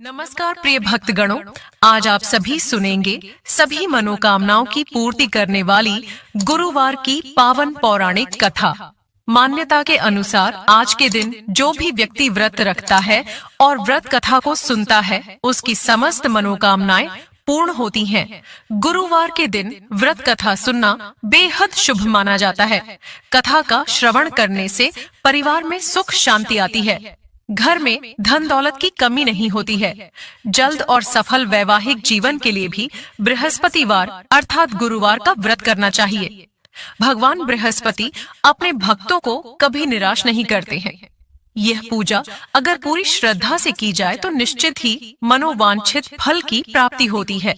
नमस्कार प्रिय भक्तगणों, आज आप सभी सुनेंगे सभी मनोकामनाओं की पूर्ति करने वाली गुरुवार की पावन पौराणिक कथा। मान्यता के अनुसार आज के दिन जो भी व्यक्ति व्रत रखता है और व्रत कथा को सुनता है, उसकी समस्त मनोकामनाएं पूर्ण होती हैं। गुरुवार के दिन व्रत कथा सुनना बेहद शुभ माना जाता है। कथा का श्रवण करने से परिवार में सुख शांति आती है, घर में धन दौलत की कमी नहीं होती है। जल्द और सफल वैवाहिक जीवन के लिए भी बृहस्पतिवार अर्थात गुरुवार का व्रत करना चाहिए। भगवान बृहस्पति अपने भक्तों को कभी निराश नहीं करते हैं। यह पूजा अगर पूरी श्रद्धा से की जाए तो निश्चित ही मनोवांछित फल की प्राप्ति होती है।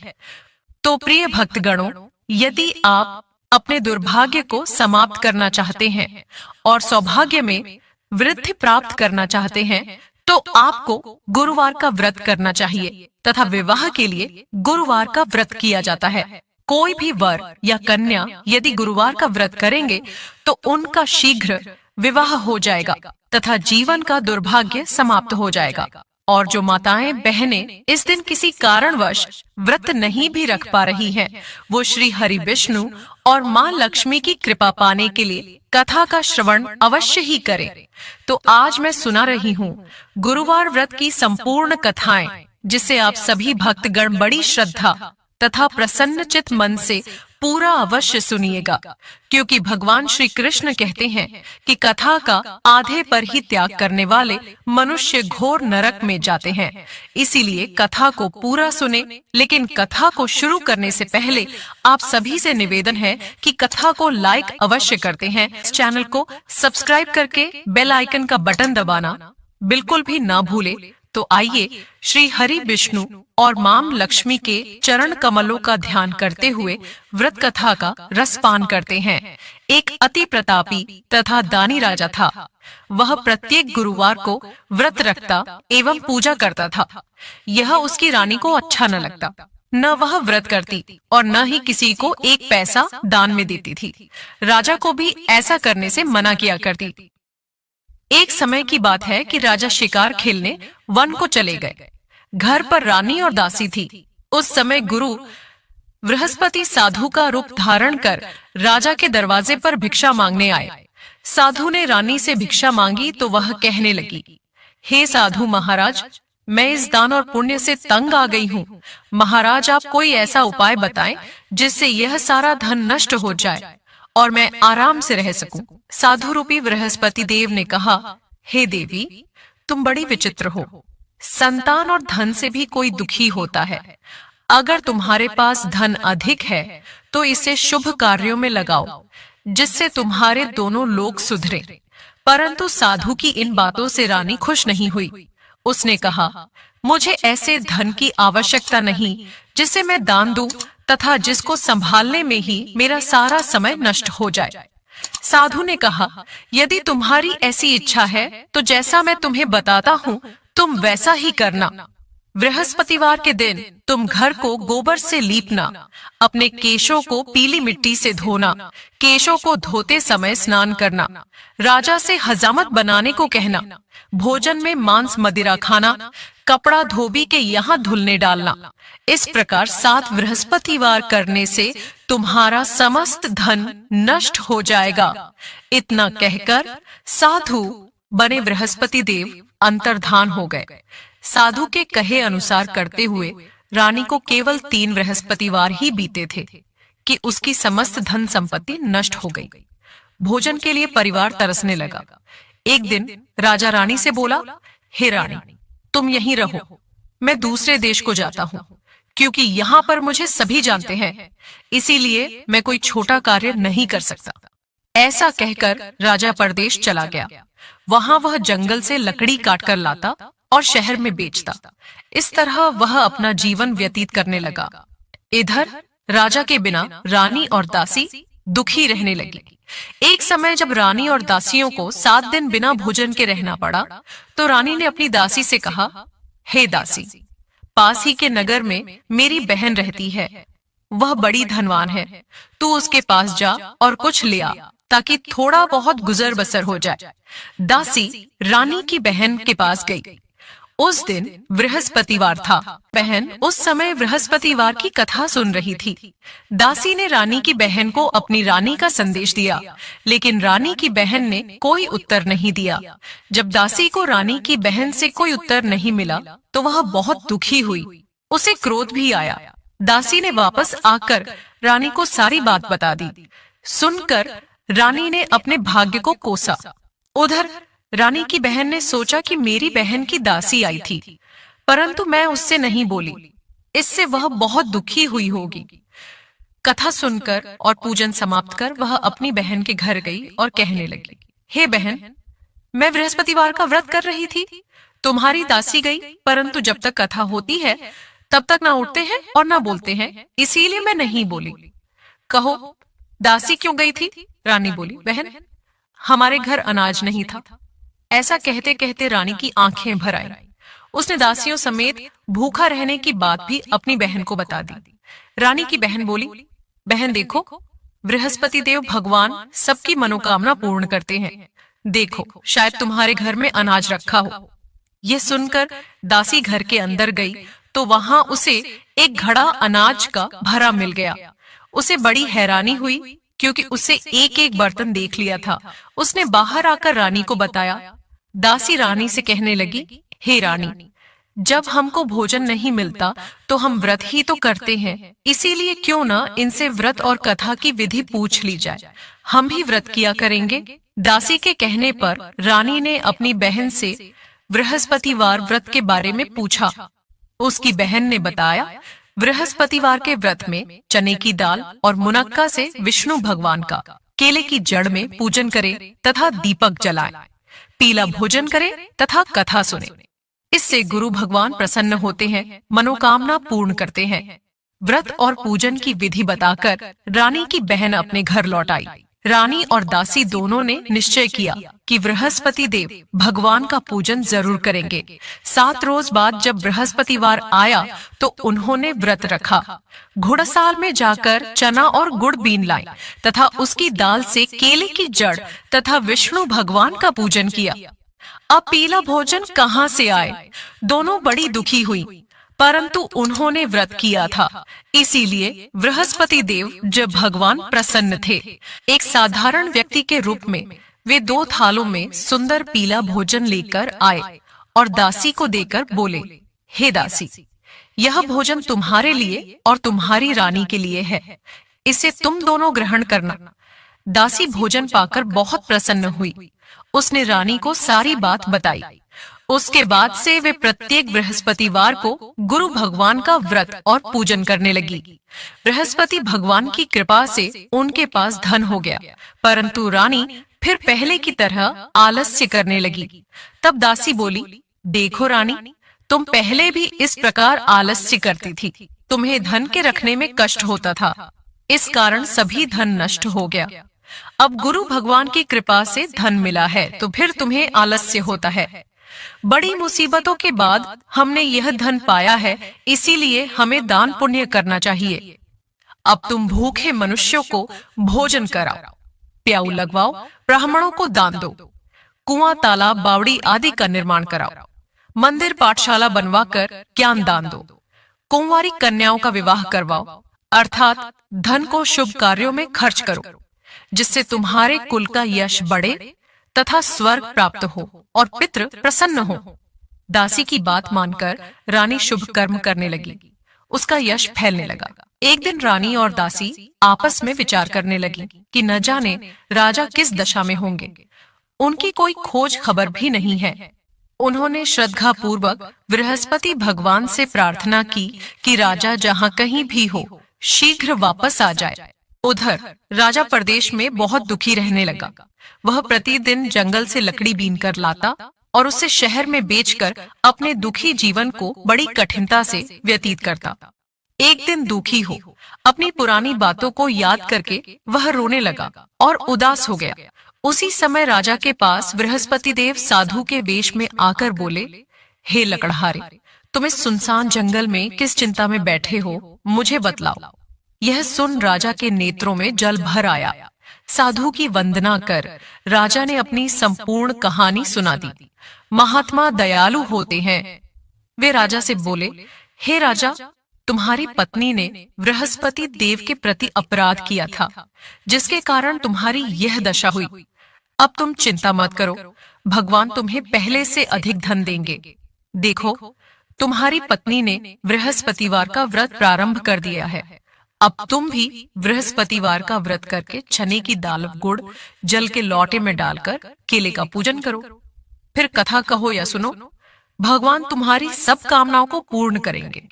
तो प्रिय भक्तगणों, यदि आप अपने दुर्भाग्य को समाप्त करना चाहते हैं और सौभाग्य में वृद्धि प्राप्त करना चाहते हैं, तो आपको गुरुवार का व्रत करना चाहिए तथा विवाह के लिए गुरुवार का व्रत किया जाता है। कोई भी वर या कन्या यदि गुरुवार का व्रत करेंगे तो उनका शीघ्र विवाह हो जाएगा तथा जीवन का दुर्भाग्य समाप्त हो जाएगा। और जो माताएं बहनें इस दिन किसी कारणवश व्रत नहीं भी रख पा रही हैं, वो श्री हरि विष्णु और माँ लक्ष्मी की कृपा पाने के लिए कथा का श्रवण अवश्य ही करें। तो आज मैं सुना रही हूँ गुरुवार व्रत की संपूर्ण कथाएं, जिसे आप सभी भक्तगण बड़ी श्रद्धा तथा प्रसन्नचित मन से पूरा अवश्य सुनिएगा, क्योंकि भगवान श्री कृष्ण कहते हैं कि कथा का आधे पर ही त्याग करने वाले मनुष्य घोर नरक में जाते हैं। इसीलिए कथा को पूरा सुने। लेकिन कथा को शुरू करने से पहले आप सभी से निवेदन है कि कथा को लाइक अवश्य करते हैं। इस चैनल को सब्सक्राइब करके बेल आइकन का बटन दबाना बिल्कुल भी ना भूले। तो आइए श्री हरि विष्णु और माम लक्ष्मी के चरण कमलों का ध्यान करते हुए व्रत कथा का रसपान करते हैं। एक अति प्रतापी तथा दानी राजा था। वह प्रत्येक गुरुवार को व्रत रखता एवं पूजा करता था। यह उसकी रानी को अच्छा न लगता। न वह व्रत करती और न ही किसी को एक पैसा दान में देती थी। राजा को भी ऐसा करने से मना किया करती। एक समय की बात है कि राजा शिकार खेलने वन को चले गए। घर पर रानी और दासी थी। उस समय गुरु बृहस्पति साधु का रूप धारण कर राजा के दरवाजे पर भिक्षा मांगने आए। साधु ने रानी से भिक्षा मांगी तो वह कहने लगी, हे साधु महाराज, मैं इस दान और पुण्य से तंग आ गई हूँ। महाराज, आप कोई ऐसा उपाय बताएं जिससे यह सारा धन नष्ट हो जाए और मैं आराम से रह सकूं। साधु रूपी बृहस्पति देव ने कहा, हे देवी, तुम बड़ी विचित्र हो। संतान और धन से भी कोई दुखी होता है। अगर तुम्हारे पास धन अधिक है तो इसे शुभ कार्यों में लगाओ, जिससे तुम्हारे दोनों लोग सुधरे। परंतु साधु की इन बातों से रानी खुश नहीं हुई। उसने कहा, मुझे ऐसे धन की आवश्यकता नहीं जिसे मैं दान दूं तथा जिसको संभालने में ही मेरा सारा समय नष्ट हो जाए। साधु ने कहा, यदि तुम्हारी ऐसी इच्छा है तो जैसा मैं तुम्हें बताता हूँ तुम वैसा ही करना। बृहस्पतिवार के दिन तुम घर को गोबर से लीपना, अपने केशों को पीली मिट्टी से धोना, केशों को धोते समय स्नान करना, राजा से हजामत बनाने को कहना, भोजन में मांस मदिरा खाना, कपड़ा धोबी के यहाँ धुलने डालना। इस प्रकार 7 बृहस्पतिवार करने से तुम्हारा समस्त धन नष्ट हो जाएगा। इतना कहकर साधु बने बृहस्पति देव अंतर्धान हो गए। साधु के कहे अनुसार करते हुए रानी को केवल 3 बृहस्पतिवार ही बीते थे कि उसकी समस्त धन संपत्ति नष्ट हो गई। भोजन के लिए परिवार तरसने लगा। एक दिन राजा रानी से बोला, हे रानी, तुम यहीं रहो, मैं दूसरे देश को जाता हूँ, क्योंकि यहाँ पर मुझे सभी जानते हैं, इसीलिए मैं कोई छोटा कार्य नहीं कर सकता। ऐसा कहकर राजा परदेश चला गया। वहां वह जंगल से लकड़ी काटकर लाता और शहर में बेचता। इस तरह वह अपना जीवन व्यतीत करने लगा। इधर राजा के बिना रानी और दासी दुखी रहने लगी। एक समय जब रानी और दासियों को 7 दिन बिना भोजन के रहना पड़ा तो रानी ने अपनी दासी से कहा, हे दासी, पास ही के नगर में मेरी बहन रहती है। वह बड़ी धनवान है। तू उसके पास जा और कुछ ले आ, ताकि थोड़ा बहुत गुजर बसर हो जाए। दासी रानी की बहन के पास गई। उस दिन बृहस्पतिवार था। बहन उस समय बृहस्पतिवार की कथा सुन रही थी। दासी ने रानी की बहन को अपनी रानी का संदेश दिया, लेकिन रानी की बहन ने कोई उत्तर नहीं दिया। जब दासी को रानी की बहन से कोई उत्तर नहीं मिला तो वह बहुत दुखी हुई। उसे क्रोध भी आया। दासी ने वापस आकर रानी को सारी बात बता दी। सुनकर रानी ने अपने भाग्य को कोसा। उधर रानी की बहन ने सोचा कि मेरी बहन की दासी आई थी, परंतु मैं उससे नहीं बोली, इससे वह बहुत दुखी हुई होगी। कथा सुनकर और पूजन समाप्त कर वह अपनी बहन के घर गई और कहने लगी, हे बहन, मैं बृहस्पतिवार का व्रत कर रही थी। तुम्हारी दासी गई, परंतु जब तक कथा होती है तब तक ना उठते हैं और ना बोलते हैं, इसीलिए मैं नहीं बोली। कहो, दासी क्यों गई थी? रानी बोली, बहन, हमारे घर अनाज नहीं था। ऐसा कहते कहते रानी की आंखें भर आई। उसने दासियों समेत भूखा रहने की बात भी अपनी बहन को बता दी। रानी की बहन बोली, बहन देखो, बृहस्पति देव भगवान सबकी मनोकामना पूर्ण करते हैं। देखो, शायद तुम्हारे घर में अनाज रखा हो। यह सुनकर दासी घर के अंदर गई तो वहां उसे एक घड़ा अनाज का भरा मिल गया। उसे बड़ी हैरानी हुई, क्योंकि उसे एक एक बर्तन देख लिया था। उसने बाहर आकर रानी को बताया। दासी रानी से कहने लगी, हे रानी, जब हमको भोजन नहीं मिलता तो हम व्रत ही तो करते हैं, इसीलिए क्यों ना इनसे व्रत और कथा की विधि पूछ ली जाए, हम भी व्रत किया करेंगे। दासी के कहने पर रानी ने अपनी बहन से बृहस्पतिवार व्रत के बारे में पूछा। उसकी बहन ने बताया, बृहस्पतिवार के व्रत में चने की दाल और मुनक्का से विष्णु भगवान का, केले की जड़ में पूजन करें तथा दीपक जलाएं, पीला भोजन करें तथा कथा सुने। इससे गुरु भगवान प्रसन्न होते हैं, मनोकामना पूर्ण करते हैं। व्रत और पूजन की विधि बताकर रानी की बहन अपने घर लौट आई। रानी और दासी दोनों ने निश्चय किया कि बृहस्पति देव भगवान का पूजन जरूर करेंगे। 7 रोज बाद जब बृहस्पतिवार आया तो उन्होंने व्रत रखा। घुड़साल में जाकर चना और गुड़ बीन लाई तथा उसकी दाल से केले की जड़ तथा विष्णु भगवान का पूजन किया। अब पीला भोजन कहाँ से आए? दोनों बड़ी दुखी हुई, परंतु उन्होंने व्रत किया था, इसीलिए बृहस्पति देव जब भगवान प्रसन्न थे। एक साधारण व्यक्ति के रूप में वे 2 थालों में सुंदर पीला भोजन लेकर आए और दासी को देकर बोले, हे दासी, यह भोजन तुम्हारे लिए और तुम्हारी रानी के लिए है, इसे तुम दोनों ग्रहण करना। दासी भोजन पाकर बहुत प्रसन्न हुई। उसने रानी को सारी बात बताई। उसके बाद से वे प्रत्येक बृहस्पतिवार को गुरु भगवान का व्रत और पूजन करने लगी। बृहस्पति भगवान की कृपा से उनके पास धन हो गया, परंतु रानी फिर पहले की तरह आलस्य करने लगी। तब दासी बोली, देखो रानी, तुम पहले भी इस प्रकार आलस्य करती थी, तुम्हें धन के रखने में कष्ट होता था, इस कारण सभी धन नष्ट हो गया। अब गुरु भगवान की कृपा से धन मिला है तो फिर तुम्हें आलस्य होता है। बड़ी मुसीबतों के बाद हमने यह धन पाया है, इसीलिए हमें दान पुण्य करना चाहिए। अब तुम भूखे मनुष्यों को भोजन कराओ, प्याऊ लगवाओ, ब्राह्मणों को दान दो, कुआं, तालाब, बावड़ी आदि का निर्माण कराओ, मंदिर पाठशाला बनवाकर ज्ञान दान दो, कुंवारी कन्याओं का विवाह करवाओ, अर्थात धन को शुभ कार्यों में खर्च करो, जिससे तुम्हारे कुल का यश बढ़े तथा स्वर्ग प्राप्त हो और पितृ प्रसन्न हो। दासी की बात मानकर रानी शुभ कर्म करने लगी। उसका यश फैलने लगा। एक दिन रानी और दासी आपस में विचार करने लगी कि न जाने राजा किस दशा में होंगे। उनकी कोई खोज खबर भी नहीं है। उन्होंने श्रद्धा पूर्वक बृहस्पति भगवान से प्रार्थना की कि राजा जहाँ कहीं भी हो शीघ्र वापस आ जाए। उधर राजा प्रदेश में बहुत दुखी रहने लगा। वह प्रतिदिन जंगल से लकड़ी बीनकर लाता और उसे शहर में बेचकर अपने दुखी जीवन को बड़ी कठिनता से व्यतीत करता। एक दिन दुखी हो अपनी पुरानी बातों को याद करके वह रोने लगा और उदास हो गया। उसी समय राजा के पास बृहस्पति देव साधु के वेश में आकर बोले, हे लकड़हारे, तुम इस सुनसान जंगल में किस चिंता में बैठे हो, मुझे बतलाओ। यह सुन राजा के नेत्रों में जल भर आया। साधु की वंदना कर राजा ने अपनी संपूर्ण कहानी सुना दी। महात्मा दयालु होते हैं, वे राजा से बोले, हे राजा, तुम्हारी पत्नी ने बृहस्पति देव के प्रति अपराध किया था, जिसके कारण तुम्हारी यह दशा हुई। अब तुम चिंता मत करो, भगवान तुम्हें पहले से अधिक धन देंगे। देखो, तुम्हारी पत्नी ने बृहस्पतिवार का व्रत प्रारंभ कर दिया है। अब तुम भी बृहस्पतिवार का व्रत करके चने की दाल, गुड़, जल के लोटे में डालकर केले का पूजन करो। फिर कथा कहो या सुनो, भगवान तुम्हारी सब कामनाओं को पूर्ण करेंगे।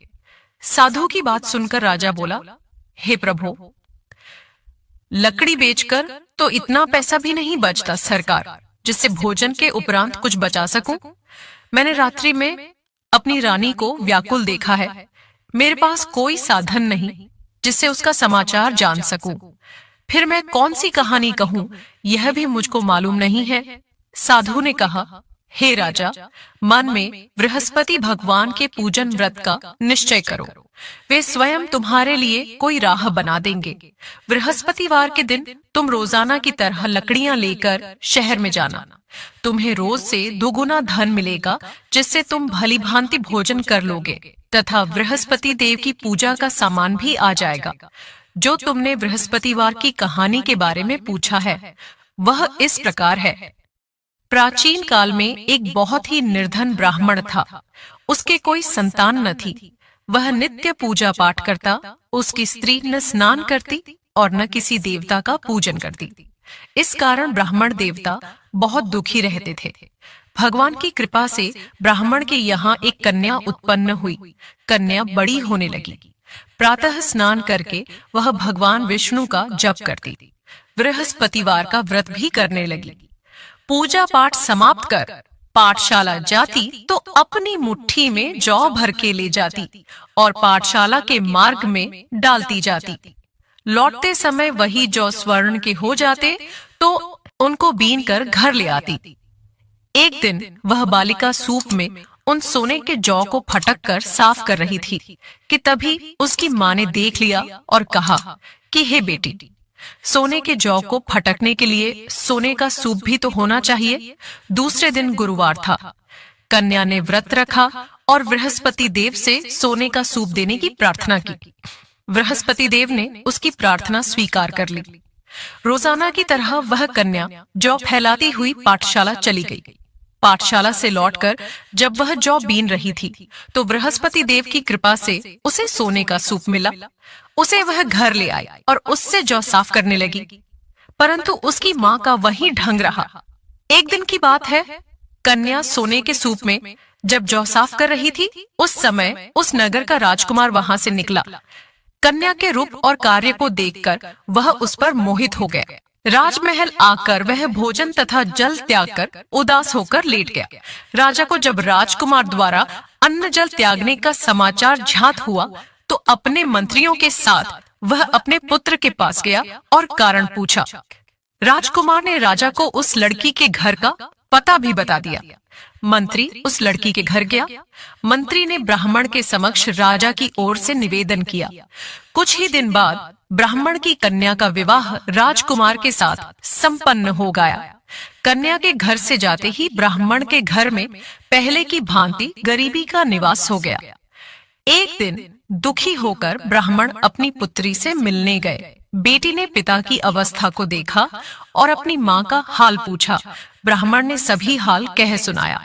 साधु की बात सुनकर राजा बोला, हे प्रभु, लकड़ी बेचकर तो इतना पैसा भी नहीं बचता सरकार, जिससे भोजन के उपरांत कुछ बचा सकूं। मैंने रात्रि में अपनी रानी को व्याकुल देखा है। मेरे पास कोई साधन नहीं जिससे उसका समाचार जान सकूं। फिर मैं कौन सी कहानी कहूं, यह भी मुझको मालूम नहीं है। साधु ने कहा, हे राजा, मन में बृहस्पति भगवान के पूजन व्रत का निश्चय करो। वे स्वयं तुम्हारे लिए कोई राह बना देंगे। बृहस्पतिवार के दिन तुम रोजाना की तरह लकड़ियां लेकर शहर में जाना। तुम्हें रोज से दोगुना धन मिलेगा, जिससे तुम भली भांति भोजन कर लोगे तथा बृहस्पति देव की पूजा का सामान भी आ जाएगा। जो तुमने बृहस्पतिवार की कहानी के बारे में पूछा है, वह इस प्रकार है। प्राचीन काल में एक बहुत ही निर्धन ब्राह्मण था। उसके कोई संतान न थी। वह नित्य पूजा पाठ करता। उसकी स्त्री न स्नान करती और न किसी देवता का पूजन करती। इस कारण ब्राह्मण देवता बहुत दुखी रहते थे। भगवान की कृपा से ब्राह्मण के यहाँ एक कन्या उत्पन्न हुई। कन्या बड़ी होने लगी। प्रातः स्नान करके वह भगवान विष्णु का जप करती। बृहस्पतिवार का व्रत भी करने लगी। पूजा पाठ समाप्त कर पाठशाला जाती तो अपनी मुट्ठी में जौ भर के ले जाती और पाठशाला के मार्ग में डालती जाती। लौटते समय वही जौ स्वर्ण के हो जाते तो उनको बीन कर घर ले आती। एक दिन वह बालिका सूप में उन सोने के जौ को फटक कर साफ कर रही थी कि तभी उसकी माँ ने देख लिया और कहा कि हे बेटी, सोने के जौ को फटकने के लिए सोने का सूप भी तो होना चाहिए। दूसरे दिन गुरुवार था। कन्या ने व्रत रखा और बृहस्पति देव से सोने का सूप देने की प्रार्थना की। बृहस्पति देव ने उसकी प्रार्थना स्वीकार कर ली। रोजाना की तरह वह कन्या जौ फैलाती हुई पाठशाला चली गई। पाठशाला से लौटकर जब वह जौ बीन रही थी तो बृहस्पति देव की कृपा से उसे सोने का सूप मिला। उसे वह घर ले आई और उससे जौ साफ करने लगी, परंतु उसकी माँ का वही ढंग रहा। एक दिन की बात है, कन्या सोने के सूप में जब जौ साफ कर रही थी, उस समय उस नगर का राजकुमार वहां से निकला। कन्या के रूप और कार्य को देखकर वह उस पर मोहित हो गया। राजमहल आकर वह भोजन तथा जल त्याग कर उदास होकर लेट गया। राजा को जब राजकुमार द्वारा अन्न जल त्यागने का समाचार ज्ञात हुआ तो अपने मंत्रियों के साथ वह अपने पुत्र के पास गया और कारण पूछा। राजकुमार ने राजा को उस लड़की के घर का पता भी बता दिया। मंत्री उस लड़की के घर गया। मंत्री ने ब्राह्मण के समक्ष राजा की ओर से निवेदन किया। कुछ ही दिन बाद ब्राह्मण की कन्या का विवाह राजकुमार के साथ संपन्न हो गया। कन्या के घर से जाते ही ब्राह्मण के घर में पहले की भांति गरीबी का निवास हो गया। एक दिन दुखी होकर ब्राह्मण अपनी पुत्री से मिलने गए। बेटी ने पिता की अवस्था को देखा और अपनी माँ का हाल पूछा। ब्राह्मण ने सभी हाल कह सुनाया।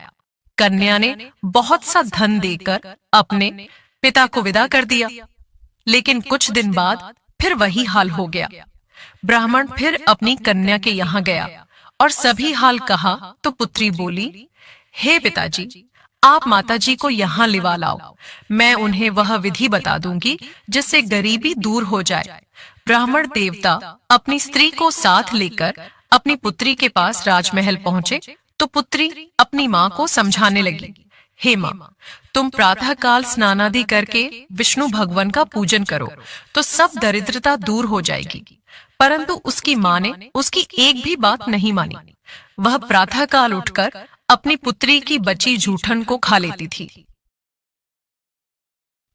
कन्या ने बहुत सा धन देकर अपने पिता को विदा कर दिया, लेकिन कुछ दिन बाद फिर वही हाल हो गया। ब्राह्मण फिर अपनी कन्या के यहाँ गया और सभी हाल कहा तो पुत्री बोली, हे पिताजी, आप माताजी को यहाँ लिवा लाओ। मैं उन्हें वह विधि बता दूंगी जिससे गरीबी दूर हो जाए। ब्राह्मण देवता अपनी स्त्री को साथ लेकर अपनी पुत्री के पास राजमहल पहुँचे तो पुत्री अपनी माँ को समझाने लगी, हे माँ, तुम प्रातः काल स्नानादि करके विष्णु भगवान का पूजन करो तो सब दरिद्रता दूर हो जाएगी। परंतु उसकी माँ ने उसकी एक भी बात नहीं मानी। वह प्रातः काल उठकर अपनी पुत्री की बची जूठन को खा लेती थी।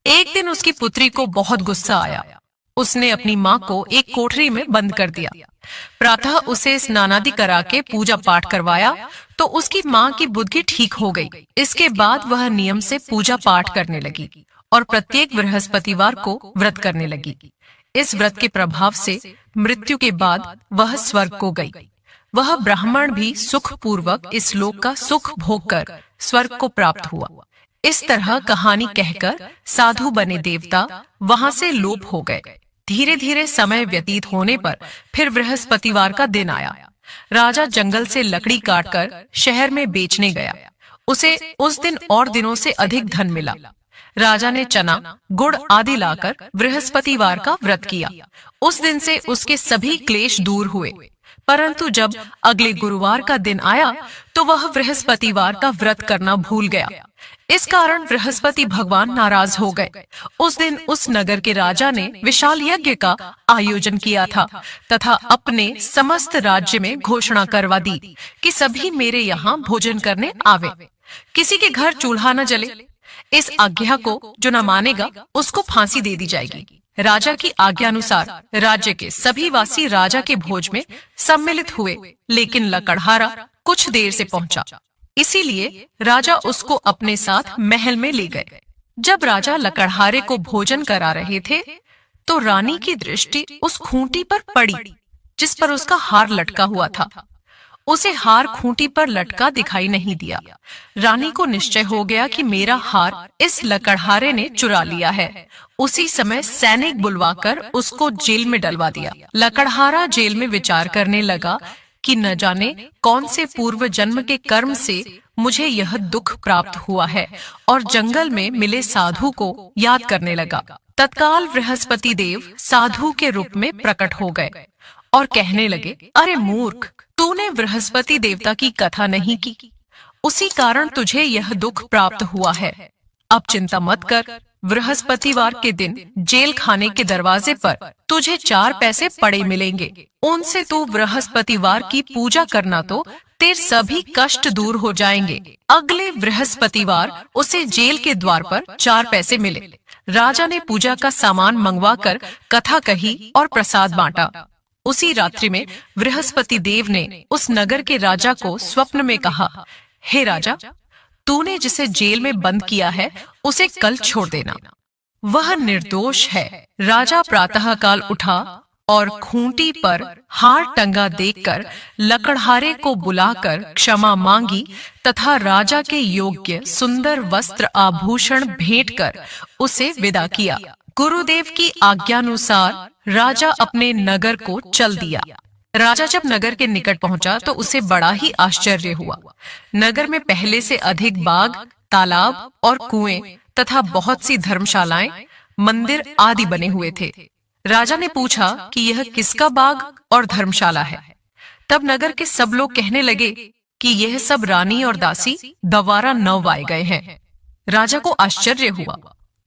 एक दिन उसकी पुत्री को बहुत गुस्सा आया। उसने अपनी माँ को एक कोठरी में बंद कर दिया। प्रातः उसे स्नानादि करा के पूजा पाठ करवाया तो उसकी माँ की बुद्धि ठीक हो गई। इसके बाद वह नियम से पूजा पाठ करने लगी और प्रत्येक बृहस्पतिवार को व्रत करने लगी। इस व्रत के प्रभाव से मृत्यु के बाद वह स्वर्ग को गई। वह ब्राह्मण भी सुख पूर्वक इस लोक का सुख भोग कर स्वर्ग को प्राप्त हुआ। इस तरह कहानी कहकर साधु बने देवता वहां से लोप हो गए। धीरे धीरे समय व्यतीत होने पर फिर बृहस्पतिवार का दिन आया। राजा जंगल से लकड़ी काटकर शहर में बेचने गया। उसे उस दिन और दिनों से अधिक धन मिला। राजा ने चना, गुड़ आदि लाकर बृहस्पतिवार का व्रत किया। उस दिन से उसके सभी क्लेश दूर हुए। परंतु जब अगले गुरुवार का दिन आया तो वह बृहस्पतिवार का व्रत करना भूल गया। इस कारण बृहस्पति भगवान नाराज हो गए। उस दिन उस नगर के राजा ने विशाल यज्ञ का आयोजन किया था तथा अपने समस्त राज्य में घोषणा करवा दी कि सभी मेरे यहाँ भोजन करने आवे, किसी के घर चूल्हा न जले। इस आज्ञा को जो न मानेगा उसको फांसी दे दी जाएगी। राजा की आज्ञा अनुसार राज्य के सभी वासी राजा के भोज में सम्मिलित हुए, लेकिन लकड़हारा कुछ देर से पहुंचा। इसीलिए राजा उसको अपने साथ महल में ले गए। जब राजा लकड़हारे को भोजन करा रहे थे तो रानी की दृष्टि उस खूंटी पर पड़ी जिस पर उसका हार लटका हुआ था। उसे हार खूंटी पर लटका दिखाई नहीं दिया। रानी को निश्चय हो गया कि मेरा हार इस लकड़हारे ने चुरा लिया है। उसी समय सैनिक बुलवाकर उसको जेल में डलवा दिया। लकड़हारा जेल में विचार करने लगा कि न जाने कौन से पूर्व जन्म के कर्म से मुझे यह दुख प्राप्त हुआ है, और जंगल में मिले साधु को याद करने लगा। तत्काल बृहस्पति देव साधु के रूप में प्रकट हो गए और कहने लगे, अरे मूर्ख, तूने बृहस्पति देवता की कथा नहीं की, उसी कारण तुझे यह दुख प्राप्त हुआ है। अब चिंता मत कर, बृहस्पतिवार के दिन जेल खाने के दरवाजे पर तुझे 4 पैसे पड़े मिलेंगे। उनसे तू बृहस्पतिवार की पूजा करना तो तेरे सभी कष्ट दूर हो जाएंगे। अगले बृहस्पतिवार उसे जेल के द्वार पर 4 पैसे मिले। राजा ने पूजा का सामान मंगवाकर कथा कही और प्रसाद बांटा। उसी रात्रि में बृहस्पति देव ने उस नगर के राजा को स्वप्न में कहा, हे राजा, तूने जिसे जेल में बंद किया है उसे कल छोड़ देना, वह निर्दोष है। राजा प्रातःकाल उठा और खूंटी पर हार टंगा देखकर लकड़हारे को बुलाकर क्षमा मांगी तथा राजा के योग्य सुंदर वस्त्र आभूषण भेंट कर उसे विदा किया। गुरुदेव की आज्ञानुसार राजा अपने नगर को चल दिया। राजा जब नगर के निकट पहुंचा तो उसे बड़ा ही आश्चर्य हुआ। नगर में पहले से अधिक बाग, तालाब और कुएं तथा बहुत सी धर्मशालाएं, मंदिर आदि बने हुए थे। राजा ने पूछा कि यह किसका बाग और धर्मशाला है। तब नगर के सब लोग कहने लगे कि यह सब रानी और दासी द्वारा नवाए गए हैं। राजा को आश्चर्य हुआ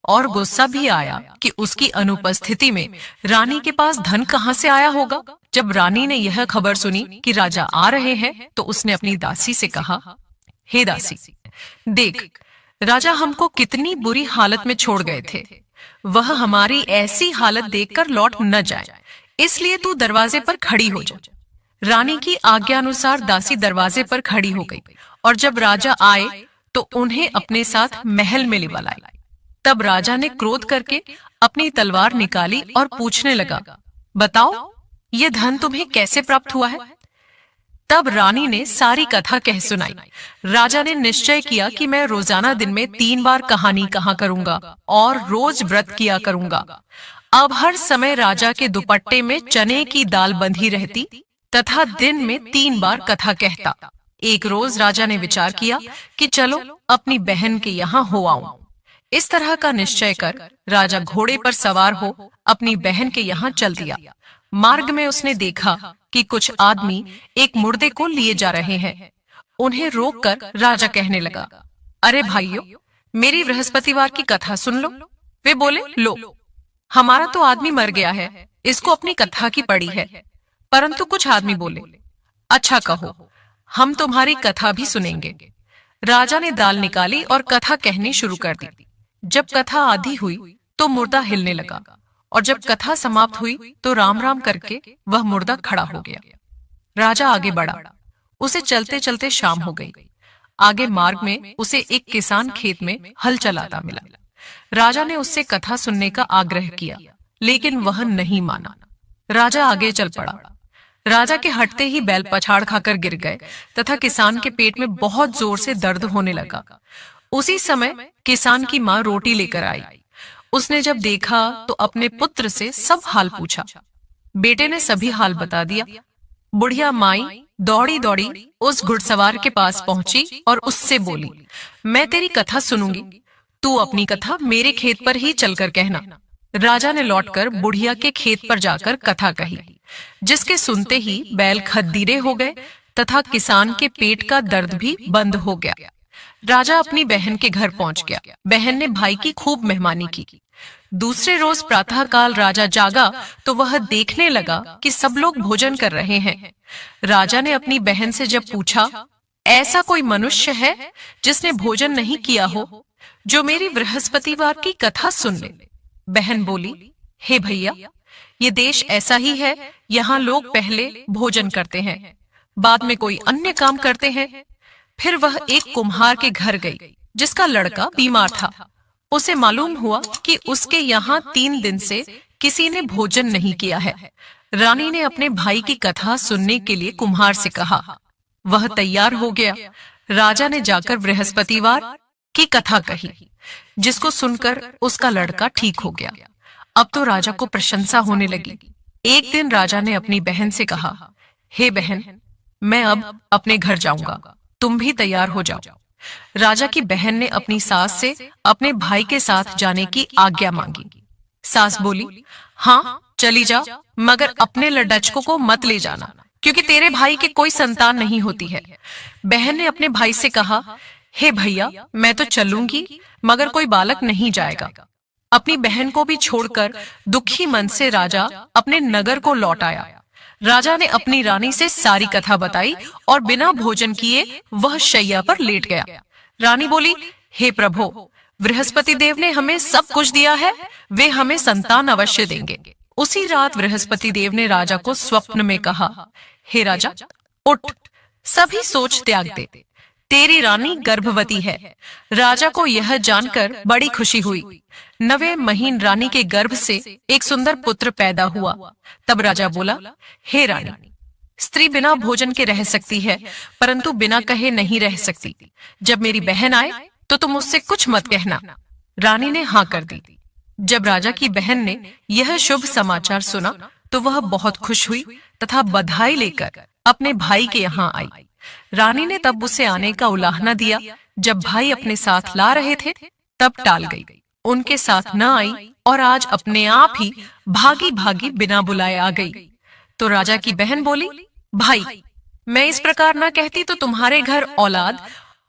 और गुस्सा भी आया कि उसकी अनुपस्थिति में रानी के पास धन कहां से आया होगा। जब रानी ने यह खबर सुनी कि राजा आ रहे हैं तो उसने अपनी दासी से कहा, हे दासी, देख, राजा हमको कितनी बुरी हालत में छोड़ गए थे। वह हमारी ऐसी हालत देखकर लौट न जाए, इसलिए तू दरवाजे पर खड़ी हो जा। रानी की आज्ञा अनुसार दासी दरवाजे पर खड़ी हो गई और जब राजा आए तो उन्हें अपने साथ महल में लिवा लाई। तब राजा ने क्रोध करके अपनी तलवार निकाली और पूछने लगा, बताओ, ये धन तुम्हें कैसे प्राप्त हुआ है? तब रानी ने सारी कथा कह सुनाई। राजा ने निश्चय किया कि मैं रोजाना दिन में 3 बार कहानी कहा करूंगा और रोज व्रत किया करूंगा। अब हर समय राजा के दुपट्टे में चने की दाल बंधी रहती तथा दिन में 3 बार कथा कहता। एक रोज राजा ने विचार किया कि चलो अपनी बहन के यहाँ हो आऊं। इस तरह का निश्चय कर राजा घोड़े पर सवार हो अपनी बहन के यहाँ चल दिया। मार्ग में उसने देखा कि कुछ आदमी एक मुर्दे को लिए जा रहे हैं। उन्हें रोककर राजा कहने लगा, अरे भाइयों, मेरी बृहस्पतिवार की कथा सुन लो। वे बोले, लो, हमारा तो आदमी मर गया है, इसको अपनी कथा की पड़ी है। परंतु कुछ आदमी बोले, अच्छा कहो, हम तुम्हारी कथा भी सुनेंगे। राजा ने दाल निकाली और कथा कहनी शुरू कर दी। जब कथा आधी हुई तो मुर्दा हिलने लगा और जब कथा समाप्त हुई तो राम राम करके वह मुर्दा खड़ा हो गया। राजा आगे बढ़ा। उसे चलते चलते शाम हो गई। आगे मार्ग में उसे एक किसान खेत में हल चलाता मिला। राजा ने उससे कथा सुनने का आग्रह किया, लेकिन वह नहीं माना। राजा आगे चल पड़ा। राजा के हटते ही बैल पछाड़ खाकर गिर गए तथा किसान के पेट में बहुत जोर से दर्द होने लगा। उसी समय किसान की माँ रोटी लेकर आई। उसने जब देखा तो अपने पुत्र से सब हाल पूछा। बेटे ने सभी हाल बता दिया। बुढ़िया माई दौड़ी दौड़ी उस घुड़सवार के पास पहुंची और उससे बोली, मैं तेरी कथा सुनूंगी, तू अपनी कथा मेरे खेत पर ही चलकर कहना। राजा ने लौटकर बुढ़िया के खेत पर जाकर कथा कही, जिसके सुनते ही बैल खद्दीरे हो गए तथा किसान के पेट का दर्द भी बंद हो गया। राजा अपनी बहन के घर पहुंच गया। बहन ने भाई की खूब मेहमानी की। दूसरे रोज प्रातःकाल राजा जागा तो वह देखने लगा कि सब लोग भोजन कर रहे हैं। राजा ने अपनी बहन से जब पूछा, ऐसा कोई मनुष्य है जिसने भोजन नहीं किया हो, जो मेरी बृहस्पतिवार की कथा सुन ले? बहन बोली, हे भैया, ये देश ऐसा ही है, यहाँ लोग पहले भोजन करते हैं, बाद में कोई अन्य काम करते हैं। फिर वह एक कुम्हार के घर गई, जिसका लड़का बीमार था। उसे मालूम हुआ कि उसके यहाँ 3 दिन से किसी ने भोजन नहीं किया है। रानी ने अपने भाई की कथा सुनने के लिए कुम्हार से कहा। वह तैयार हो गया। राजा ने जाकर बृहस्पतिवार की कथा कही, जिसको सुनकर उसका लड़का ठीक हो गया। अब तो राजा को प्रशंसा होने लगी। एक दिन राजा ने अपनी बहन से कहा, हे बहन, मैं अब अपने घर जाऊंगा, तुम भी तैयार हो जाओ। राजा की बहन ने अपनी सास से अपने भाई के साथ जाने की आज्ञा मांगी। सास बोली, हाँ चली जा, मगर अपने लड़चकों को मत ले जाना, क्योंकि तेरे भाई के कोई संतान नहीं होती है। बहन ने अपने भाई से कहा, हे भैया, मैं तो चलूंगी, मगर कोई बालक नहीं जाएगा। अपनी बहन को भी छोड़कर दुखी मन से राजा अपने नगर को लौट आया। राजा ने अपनी रानी से सारी कथा बताई और बिना भोजन किए वह शैया पर लेट गया। रानी बोली, हे प्रभु, बृहस्पति देव ने हमें सब कुछ दिया है, वे हमें संतान अवश्य देंगे। उसी रात बृहस्पति देव ने राजा को स्वप्न में कहा, हे राजा, उठ, सभी सोच त्याग दे, तेरी रानी गर्भवती है। राजा को यह जानकर बड़ी खुशी हुई। 9वें महीन रानी के गर्भ से एक सुंदर पुत्र पैदा हुआ। तब राजा बोला, हे रानी, स्त्री बिना भोजन के रह सकती है, परंतु बिना कहे नहीं रह सकती। जब मेरी बहन आए तो तुम उससे कुछ मत कहना। रानी ने हाँ कर दी। जब राजा की बहन ने यह शुभ समाचार सुना तो वह बहुत खुश हुई तथा बधाई लेकर अपने भाई के यहाँ आई। रानी ने तब उसे आने का उलाहना दिया। जब भाई अपने साथ ला रहे थे तब टाल गई, उनके साथ न आई और आज अपने आप ही भागी भागी बिना बुलाए आ गई। तो राजा की बहन बोली, भाई, मैं इस प्रकार न कहती तो तुम्हारे घर औलाद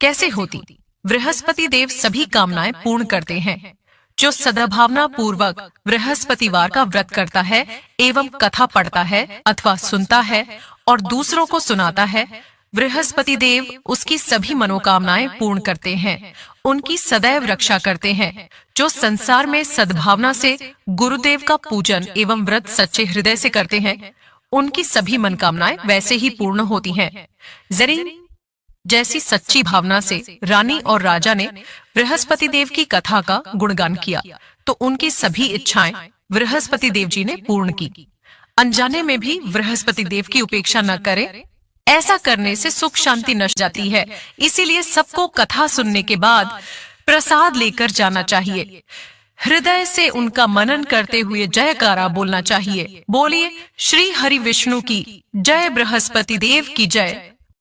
कैसे होती? बृहस्पति देव सभी कामनाएं पूर्ण करते हैं। जो सद्भावना पूर्वक बृहस्पतिवार का व्रत करता है एवं कथा पढ़ता है अथवा सुनता है और दूसरों को सुनाता है, बृहस्पति देव उसकी सभी मनोकामनाएं पूर्ण करते हैं, उनकी सदैव रक्षा करते हैं। जो संसार में सद्भावना से गुरुदेव का पूजन एवं व्रत सच्चे हृदय से करते हैं, उनकी सभी मनोकामनाएं वैसे ही पूर्ण होती हैं। जरीन जैसी सच्ची भावना से रानी और राजा ने बृहस्पति देव की कथा का गुणगान किया तो उनकी सभी इच्छाएं बृहस्पति देव जी ने पूर्ण की। अनजाने में भी बृहस्पति देव की उपेक्षा न करें, ऐसा करने से सुख शांति नष्ट जाती है। इसीलिए सबको कथा सुनने के बाद प्रसाद लेकर जाना चाहिए। हृदय से उनका मनन करते हुए जयकारा बोलना चाहिए। बोलिए, श्री हरि विष्णु की जय, बृहस्पति देव की जय।